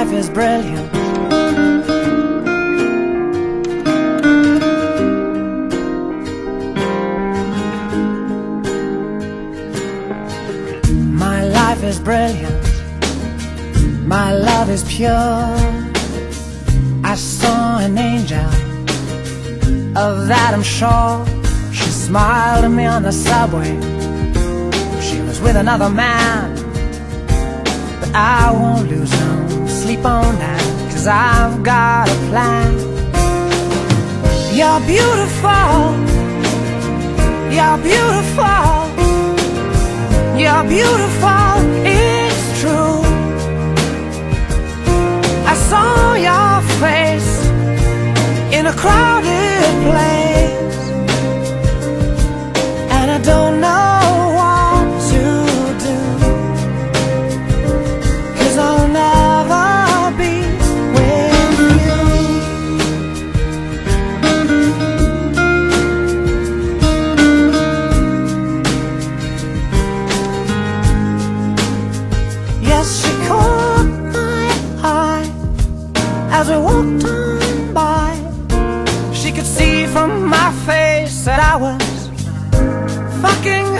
life is brilliant. My life is brilliant. My love is pure. I saw an angel, of that I'm sure. She smiled at me on the subway. She was with another man, but I won't lose no sleep on that, 'cause I've got a plan. You're beautiful. You're beautiful. You're beautiful, it's true. I saw your face in a crowded place, and I don't know what to do, 'cause I'll never be with you. Yes, she caught my eye as we walked on by. She could see from my face that I was fucking